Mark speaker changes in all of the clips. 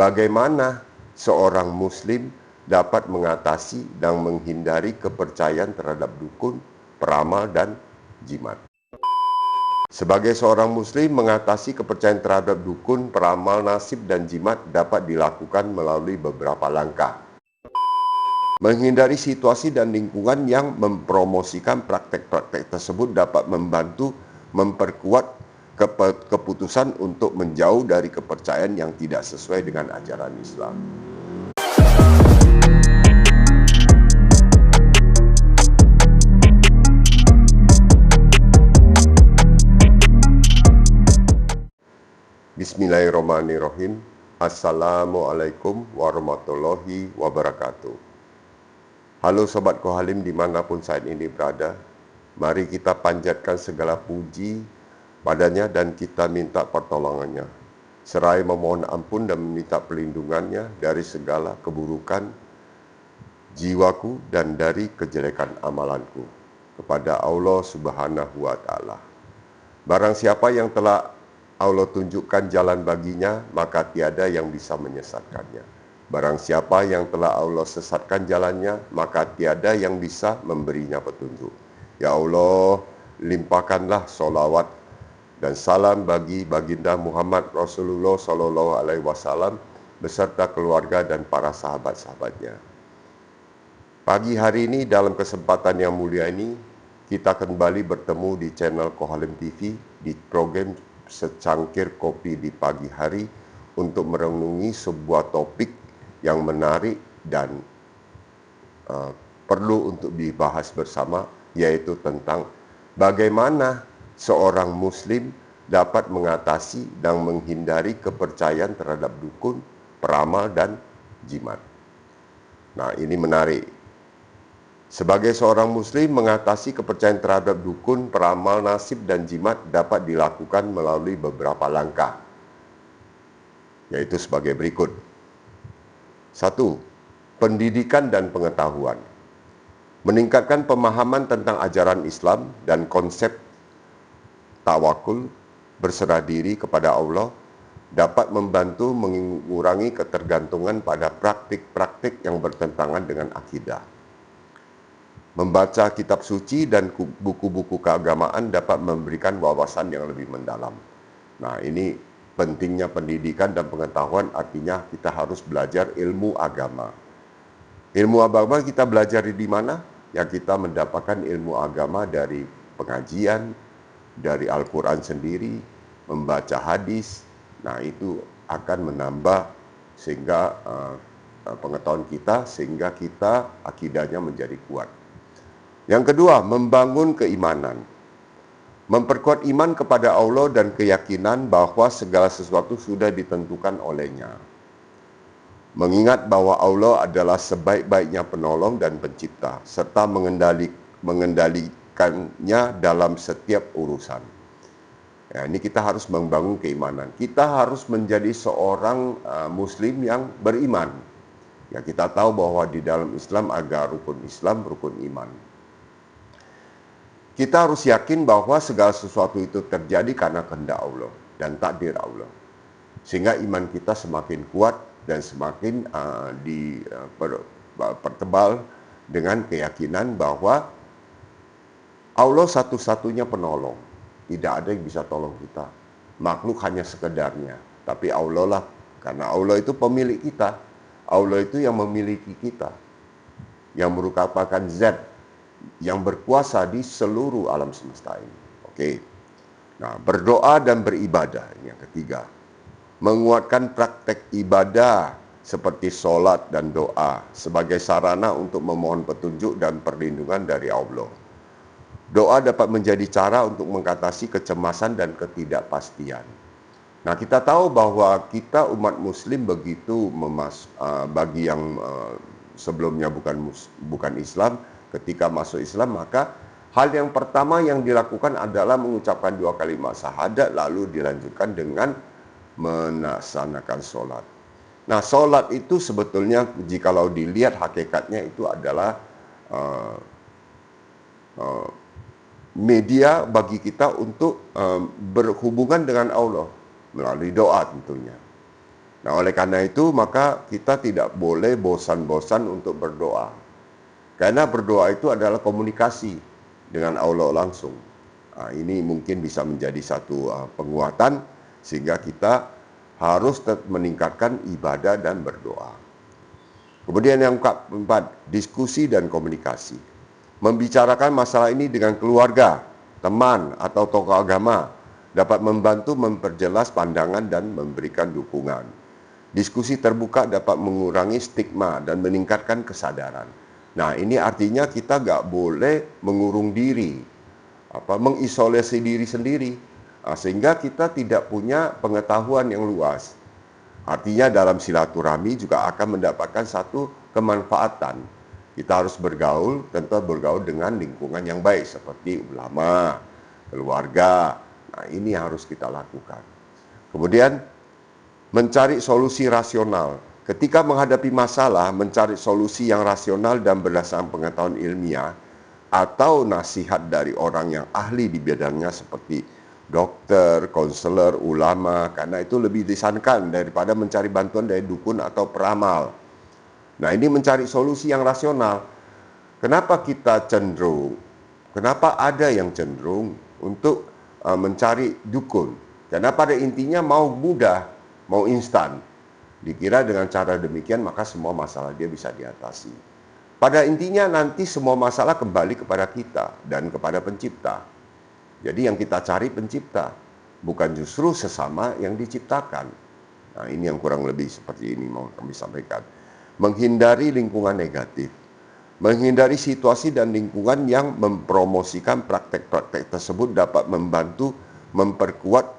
Speaker 1: Bagaimana seorang Muslim dapat mengatasi dan menghindari kepercayaan terhadap dukun, peramal, dan jimat? Sebagai seorang Muslim, mengatasi kepercayaan terhadap dukun, peramal, nasib, dan jimat dapat dilakukan melalui beberapa langkah. Menghindari situasi dan lingkungan yang mempromosikan praktek-praktek tersebut dapat membantu memperkuat keputusan untuk menjauh dari kepercayaan yang tidak sesuai dengan ajaran Islam. Bismillahirrahmanirrahim. Assalamualaikum warahmatullahi wabarakatuh. Halo Sobat Kohalim dimanapun saat ini berada. Mari kita panjatkan segala puji padanya dan kita minta pertolongannya. Seraya memohon ampun dan meminta perlindungannya dari segala keburukan jiwaku dan dari kejelekan amalanku. Kepada Allah Subhanahu wa Ta'ala. Barang siapa yang telah Allah tunjukkan jalan baginya, maka tiada yang bisa menyesatkannya. Barang siapa yang telah Allah sesatkan jalannya, maka tiada yang bisa memberinya petunjuk. Ya Allah, limpahkanlah solawat dan salam bagi baginda Muhammad Rasulullah SAW beserta keluarga dan para sahabat-sahabatnya. Pagi hari ini dalam kesempatan yang mulia ini, kita kembali bertemu di channel Kohalim TV di program Secangkir Kopi di Pagi Hari untuk merenungi sebuah topik yang menarik dan perlu untuk dibahas bersama, yaitu tentang bagaimana seorang Muslim dapat mengatasi dan menghindari kepercayaan terhadap dukun, peramal, dan jimat. Nah, ini menarik. Sebagai seorang Muslim, mengatasi kepercayaan terhadap dukun, peramal, nasib, dan jimat dapat dilakukan melalui beberapa langkah, yaitu sebagai berikut. 1. Pendidikan dan pengetahuan. Meningkatkan pemahaman tentang ajaran Islam dan konsep tawakul, berserah diri kepada Allah, dapat membantu mengurangi ketergantungan pada praktik-praktik yang bertentangan dengan akidah. Membaca kitab suci dan buku-buku keagamaan dapat memberikan wawasan yang lebih mendalam. Nah, ini pentingnya pendidikan dan pengetahuan, artinya kita harus belajar ilmu agama. Ilmu agama kita belajar di mana? Ya, kita mendapatkan ilmu agama dari pengajian, dari Al-Quran sendiri, membaca hadis. Nah, itu akan menambah sehingga pengetahuan kita, sehingga kita akidahnya menjadi kuat. Yang kedua, membangun keimanan. Memperkuat iman kepada Allah dan keyakinan bahwa segala sesuatu sudah ditentukan olehnya. Mengingat bahwa Allah adalah sebaik-baiknya penolong dan pencipta, serta mengendalikannya dalam setiap urusan. Ya, ini kita harus membangun keimanan. Kita harus menjadi seorang Muslim yang beriman. Ya, kita tahu bahwa di dalam Islam ada rukun Islam, rukun iman. Kita harus yakin bahwa segala sesuatu itu terjadi karena kehendak Allah dan takdir Allah. Sehingga iman kita semakin kuat dan semakin dipertebal dengan keyakinan bahwa Allah satu-satunya penolong. Tidak ada yang bisa tolong kita. Makhluk hanya sekedarnya. Tapi Allah lah, karena Allah itu pemilik kita. Allah itu yang memiliki kita. Yang merupakan zat yang berkuasa di seluruh alam semesta ini. Oke. Nah, berdoa dan beribadah, ini yang ketiga. Menguatkan praktek ibadah seperti sholat dan doa sebagai sarana untuk memohon petunjuk dan perlindungan dari Allah. Doa dapat menjadi cara untuk mengatasi kecemasan dan ketidakpastian. Nah, kita tahu bahwa kita umat Muslim begitu bagi yang sebelumnya bukan Islam, ketika masuk Islam, maka hal yang pertama yang dilakukan adalah mengucapkan 2 kalimat syahadat, lalu dilanjutkan dengan melaksanakan sholat. Nah, sholat itu sebetulnya jikalau dilihat hakikatnya itu adalah media bagi kita untuk berhubungan dengan Allah melalui doa tentunya. Nah, oleh karena itu maka kita tidak boleh bosan-bosan untuk berdoa. Karena berdoa itu adalah komunikasi dengan Allah langsung. Nah, ini mungkin bisa menjadi satu penguatan sehingga kita harus tetap meningkatkan ibadah dan berdoa. Kemudian yang keempat, diskusi dan komunikasi. Membicarakan masalah ini dengan keluarga, teman, atau tokoh agama dapat membantu memperjelas pandangan dan memberikan dukungan. Diskusi terbuka dapat mengurangi stigma dan meningkatkan kesadaran. Nah, ini artinya kita nggak boleh mengurung diri, mengisolasi diri sendiri, sehingga kita tidak punya pengetahuan yang luas. Artinya dalam silaturahmi juga akan mendapatkan satu kemanfaatan. Kita harus bergaul, tentu bergaul dengan lingkungan yang baik seperti ulama, keluarga. Nah, ini harus kita lakukan. Kemudian mencari solusi rasional. Ketika menghadapi masalah, mencari solusi yang rasional dan berdasarkan pengetahuan ilmiah atau nasihat dari orang yang ahli di bidangnya seperti dokter, konselor, ulama, karena itu lebih disarankan daripada mencari bantuan dari dukun atau peramal. Nah, ini mencari solusi yang rasional. Kenapa ada yang cenderung untuk mencari dukun? Karena pada intinya mau mudah, mau instan. Dikira dengan cara demikian maka semua masalah dia bisa diatasi. Pada intinya nanti semua masalah kembali kepada kita dan kepada pencipta. Jadi yang kita cari pencipta, bukan justru sesama yang diciptakan. Nah, ini yang kurang lebih seperti ini mau kami sampaikan. Menghindari lingkungan negatif. Menghindari situasi dan lingkungan yang mempromosikan praktek-praktek tersebut dapat membantu memperkuat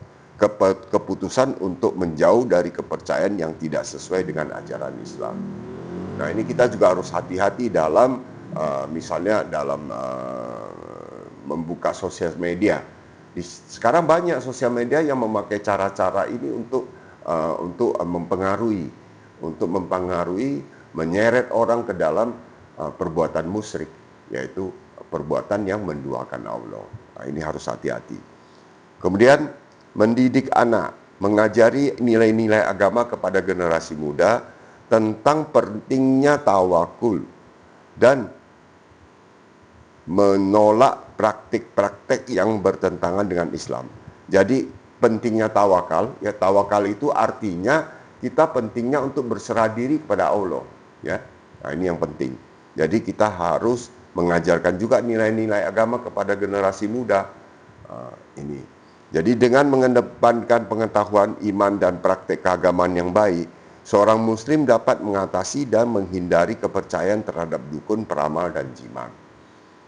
Speaker 1: keputusan untuk menjauh dari kepercayaan yang tidak sesuai dengan ajaran Islam. Nah, ini kita juga harus hati-hati dalam misalnya dalam membuka sosial media. Sekarang banyak sosial media yang memakai cara-cara ini untuk mempengaruhi, menyeret orang ke dalam perbuatan musyrik, yaitu perbuatan yang menduakan Allah. Nah, ini harus hati-hati. Kemudian mendidik anak, mengajari nilai-nilai agama kepada generasi muda tentang pentingnya tawakul dan menolak praktik-praktik yang bertentangan dengan Islam. Jadi pentingnya tawakal, ya tawakal itu artinya kita pentingnya untuk berserah diri kepada Allah, ya. Nah, ini yang penting. Jadi kita harus mengajarkan juga nilai-nilai agama kepada generasi muda. Ini. Jadi dengan mengedepankan pengetahuan iman dan praktik keagamaan yang baik, seorang muslim dapat mengatasi dan menghindari kepercayaan terhadap dukun, peramal, dan jimat.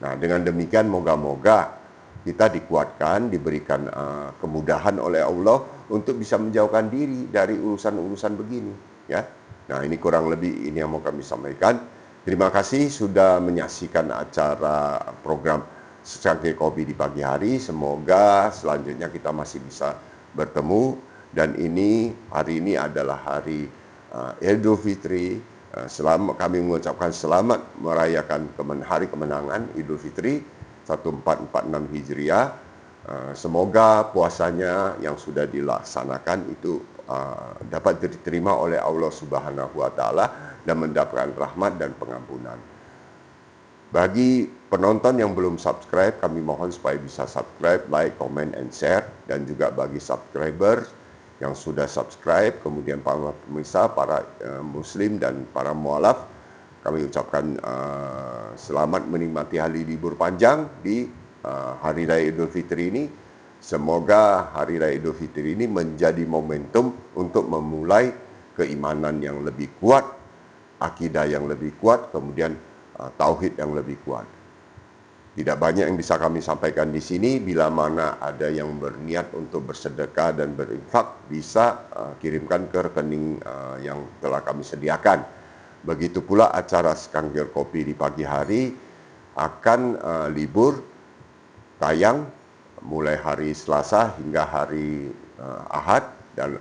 Speaker 1: Nah, dengan demikian moga-moga kita dikuatkan, diberikan kemudahan oleh Allah untuk bisa menjauhkan diri dari urusan-urusan begini, ya. Nah, ini kurang lebih ini yang mau kami sampaikan. Terima kasih sudah menyaksikan acara program Secangkir Kopi di pagi hari. Semoga selanjutnya kita masih bisa bertemu, dan hari ini adalah hari Idul Fitri. Kami mengucapkan selamat merayakan hari kemenangan Idul Fitri 1446 Hijriah. Semoga puasanya yang sudah dilaksanakan itu dapat diterima oleh Allah Subhanahu wa taala dan mendapatkan rahmat dan pengampunan. Bagi penonton yang belum subscribe, kami mohon supaya bisa subscribe, like, comment, and share. Dan juga bagi subscriber yang sudah subscribe, kemudian para pemirsa, para muslim dan para mualaf, kami ucapkan selamat menikmati hari libur panjang di Hari Raya Idul Fitri ini. Semoga Hari Raya Idul Fitri ini menjadi momentum untuk memulai keimanan yang lebih kuat, akidah yang lebih kuat, kemudian tauhid yang lebih kuat. Tidak banyak yang bisa kami sampaikan di sini. Bila mana ada yang berniat untuk bersedekah dan berinfak, bisa kirimkan ke rekening yang telah kami sediakan. Begitu pula acara Secangkir Kopi di pagi hari akan libur tayang mulai hari Selasa hingga hari Ahad, dan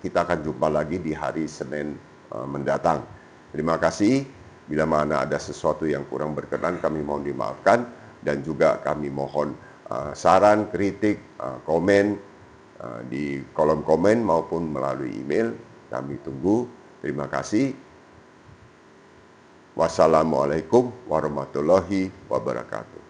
Speaker 1: kita akan jumpa lagi di hari Senin mendatang. Terima kasih. Bila mana ada sesuatu yang kurang berkenan, kami mohon dimaafkan, dan juga kami mohon saran, kritik, komen di kolom komen maupun melalui email. Kami tunggu. Terima kasih. Wassalamualaikum warahmatullahi wabarakatuh.